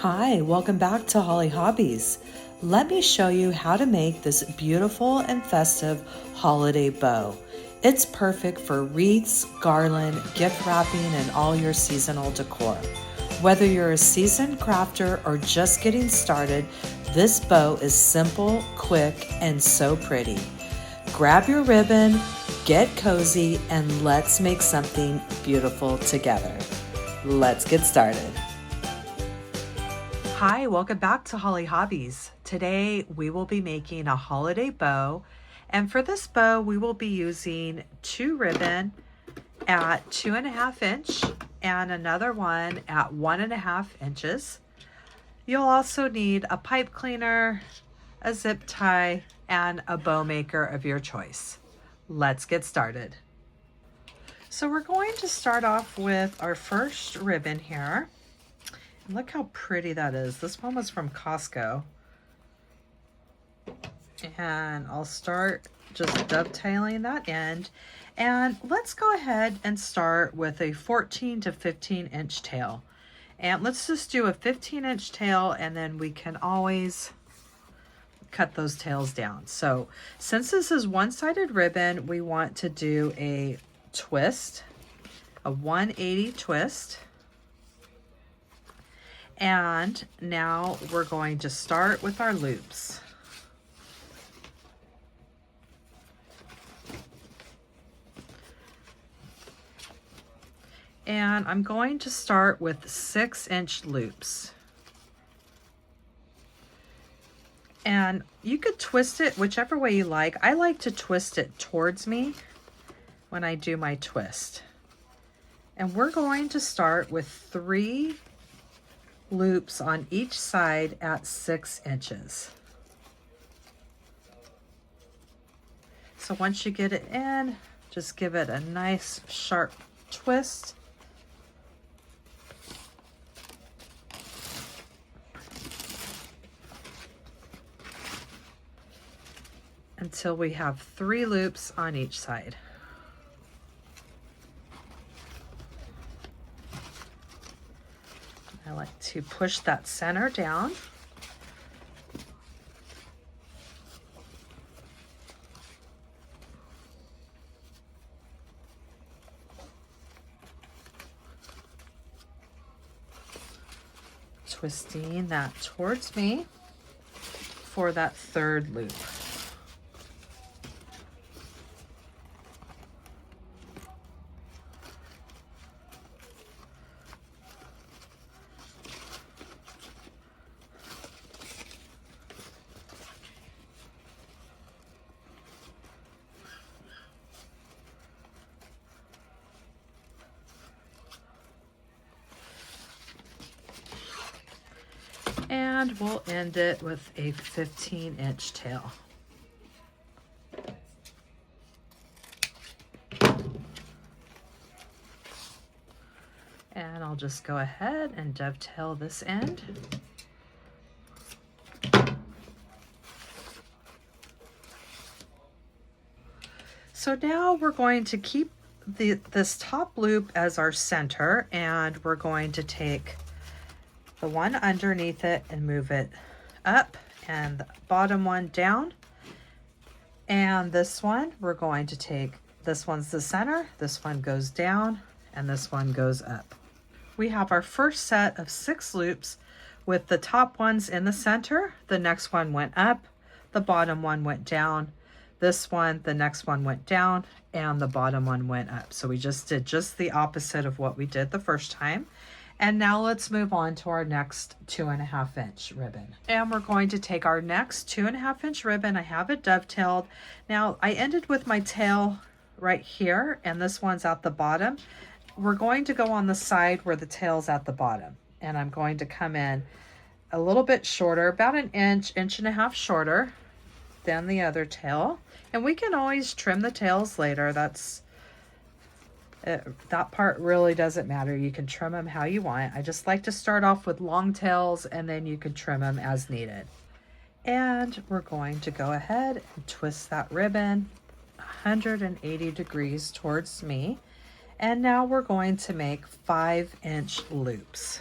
Hi, welcome back to Hollie Hobbies. Let me show you how to make this beautiful and festive holiday bow. It's perfect for wreaths, garland, gift wrapping, and all your seasonal decor. Whether you're a seasoned crafter or just getting started, this bow is simple, quick, and so pretty. Grab your ribbon, get cozy, and let's make something beautiful together. Let's get started. Hi, welcome back to Hollie Hobbies. Today we will be making a holiday bow, and for this bow we will be using two ribbon at 2.5 inch and another one at 1.5 inches. You'll also need a pipe cleaner, a zip tie, and a bow maker of your choice. Let's get started. So we're going to start off with our first ribbon here. Look how pretty that is. This one was from Costco. And I'll start just dovetailing that end. And let's go ahead and start with a 14 to 15 inch tail. And let's just do a 15-inch tail, and then we can always cut those tails down. So since this is one-sided ribbon, we want to do a twist, a 180 twist. And now we're going to start with our loops. And I'm going to start with 6-inch loops. And you could twist it whichever way you like. I like to twist it towards me when I do my twist. And we're going to start with 3 loops on each side at 6 inches. So once you get it in, just give it a nice sharp twist. Until we have 3 loops on each side. I like to push that center down. Twisting that towards me for that 3rd loop. And we'll end it with a 15-inch tail. And I'll just go ahead and dovetail this end. So now we're going to keep this top loop as our center, and we're going to take the one underneath it and move it up, and the bottom one down. And this one, we're going to take, this one's the center, this one goes down, and this one goes up. We have our first set of 6 loops with the top ones in the center. The next one went up, the bottom one went down, this one, the next one went down, and the bottom one went up. So we just did just the opposite of what we did the first time. And now let's move on to our next 2.5 inch ribbon. And we're going to take our next 2.5 inch ribbon. I have it dovetailed. Now I ended with my tail right here, and this one's at the bottom. We're going to go on the side where the tail's at the bottom. And I'm going to come in a little bit shorter, about an inch, 1.5 inches shorter than the other tail. And we can always trim the tails later. That part really doesn't matter. You can trim them how you want. I just like to start off with long tails, and then you can trim them as needed. And we're going to go ahead and twist that ribbon 180 degrees towards me. And now we're going to make 5-inch loops.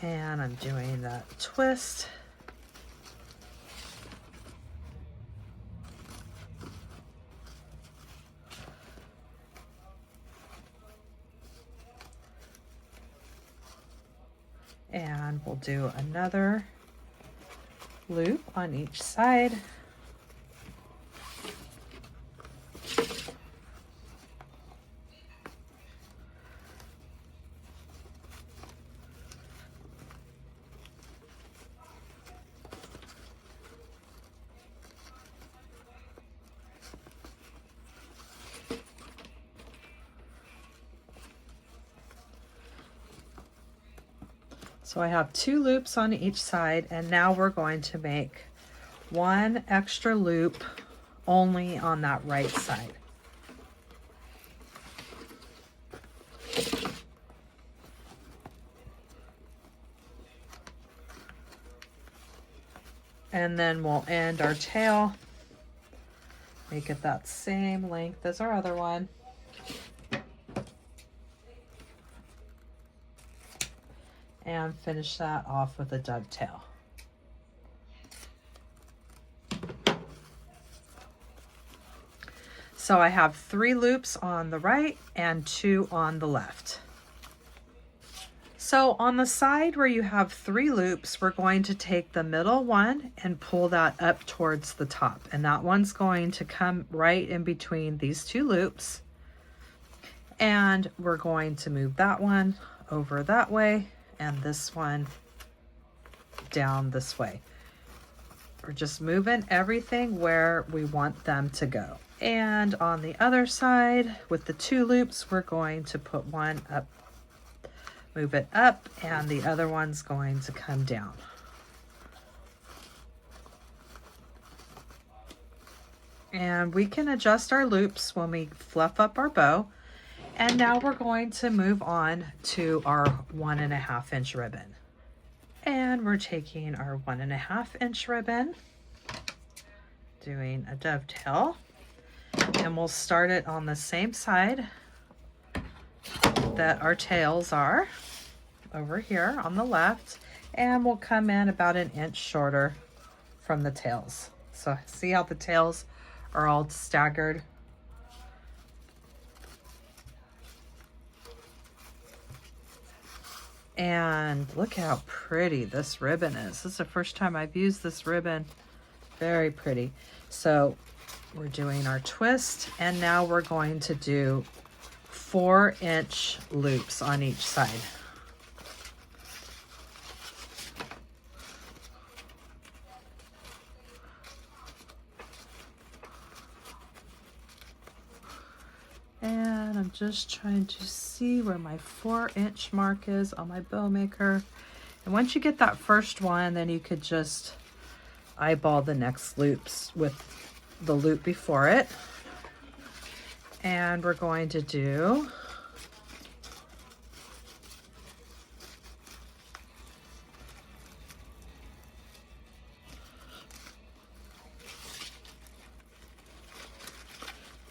And I'm doing that twist. And we'll do another loop on each side. So I have 2 loops on each side, and now we're going to make 1 extra loop only on that right side. And then we'll end our tail, make it that same length as our other one. And finish that off with a dovetail. So I have 3 loops on the right and 2 on the left. So on the side where you have 3 loops, we're going to take the middle one and pull that up towards the top. And that one's going to come right in between these 2 loops. And we're going to move that one over that way and this one down this way. We're just moving everything where we want them to go. And on the other side with the 2 loops, we're going to put one up, move it up, and the other one's going to come down. And we can adjust our loops when we fluff up our bow. And now we're going to move on to our 1.5 inch ribbon. And we're taking our 1.5 inch ribbon, doing a dovetail, and we'll start it on the same side that our tails are, over here on the left, and we'll come in about 1 inch shorter from the tails. So see how the tails are all staggered? And look how pretty this ribbon is. This is the first time I've used this ribbon. Very pretty. So we're doing our twist, and now we're going to do 4 inch loops on each side. And I'm just trying to see where my 4 inch mark is on my bow maker. And once you get that first one, then you could just eyeball the next loops with the loop before it. And we're going to do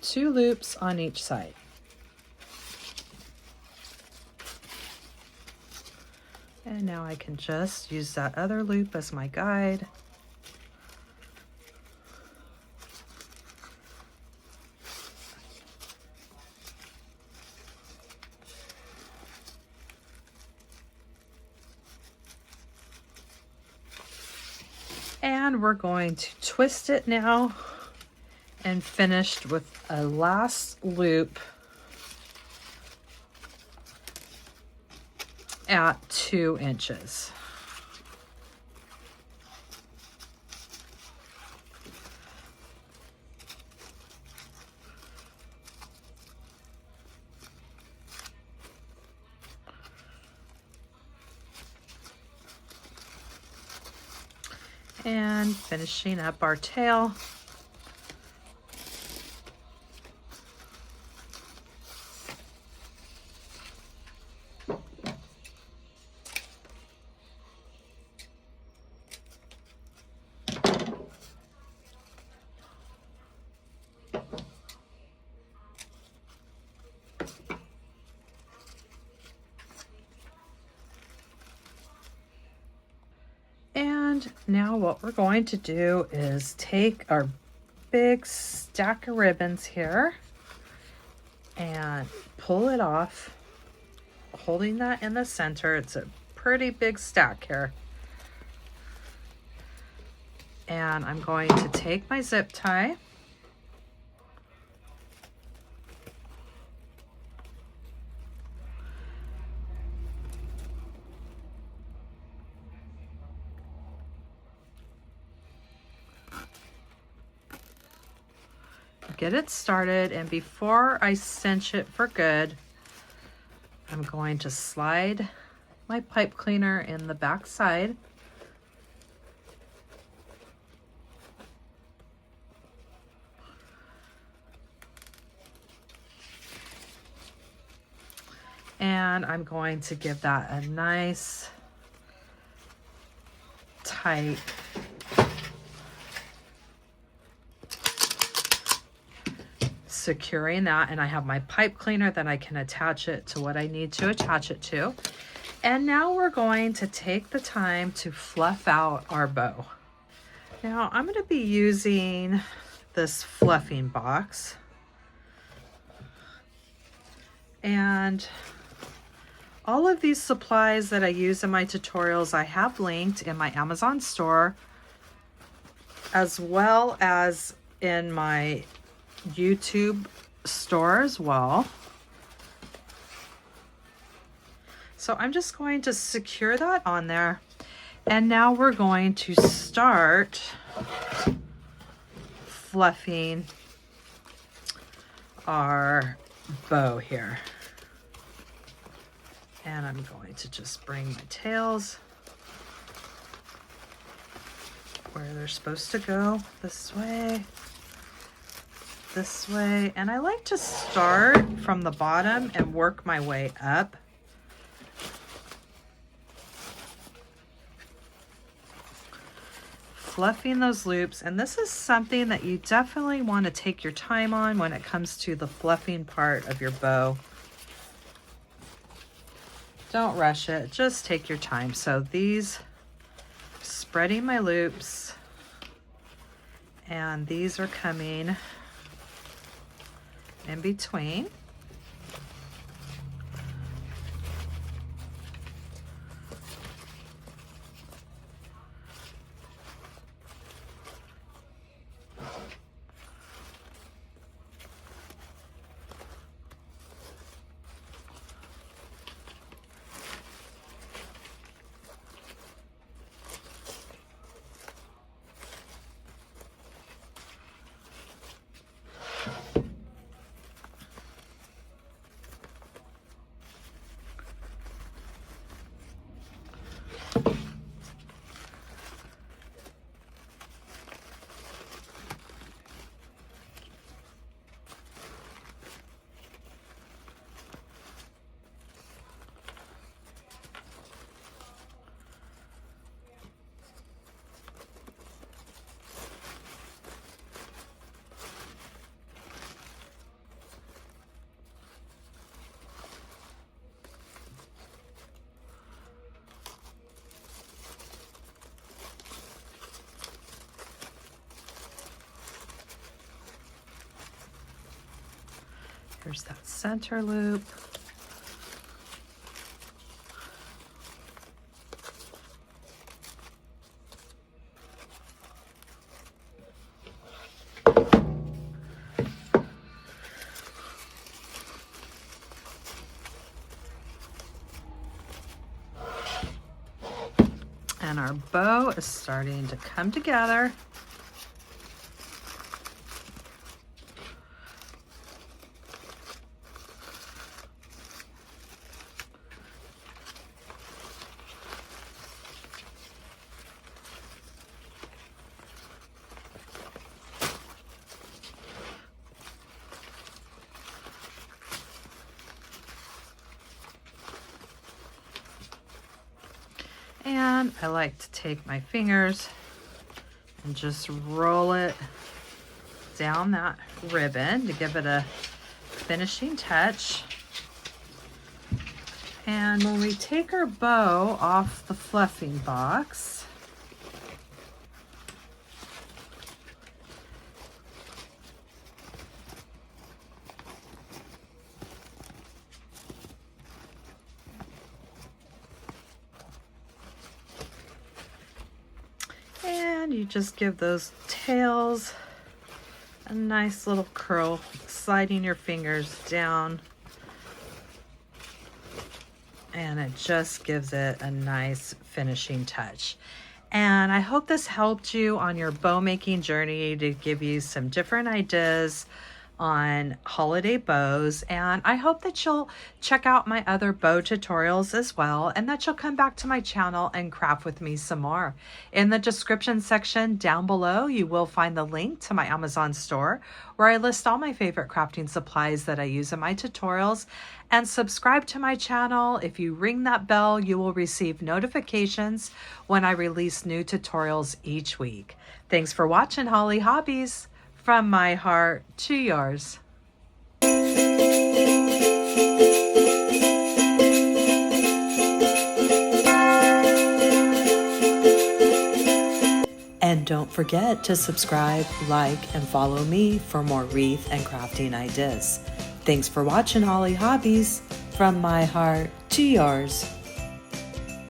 two loops on each side. And now I can just use that other loop as my guide. And we're going to twist it now and finished with a last loop at 2 inches. And finishing up our tail. And now what we're going to do is take our big stack of ribbons here and pull it off, holding that in the center. It's a pretty big stack here. And I'm going to take my zip tie, get it started, and before I cinch it for good, I'm going to slide my pipe cleaner in the back side. And I'm going to give that a nice tight securing that, and I have my pipe cleaner that I can attach it to what I need to attach it to. And now we're going to take the time to fluff out our bow. Now I'm going to be using this fluffing box, and all of these supplies that I use in my tutorials I have linked in my Amazon store, as well as in my YouTube store as well. So I'm just going to secure that on there, and now we're going to start fluffing our bow here. And I'm going to just bring my tails where they're supposed to go, this way, and I like to start from the bottom and work my way up. Fluffing those loops, and this is something that you definitely want to take your time on when it comes to the fluffing part of your bow. Don't rush it, just take your time. So these, spreading my loops, and these are coming in between. Here's that center loop. And our bow is starting to come together. And I like to take my fingers and just roll it down that ribbon to give it a finishing touch. And when we take our bow off the fluffing box, you just give those tails a nice little curl, sliding your fingers down. And it just gives it a nice finishing touch. And I hope this helped you on your bow making journey to give you some different ideas on holiday bows. And I hope that you'll check out my other bow tutorials as well, and that you'll come back to my channel and craft with me some more. In the description section down below, you will find the link to my Amazon store where I list all my favorite crafting supplies that I use in my tutorials. And subscribe to my channel. If you ring that bell, you will receive notifications when I release new tutorials each week. Thanks for watching, Hollie Hobbies. From my heart to yours. And don't forget to subscribe, like, and follow me for more wreath and crafting ideas. Thanks for watching, Hollie Hobbies. From my heart to yours.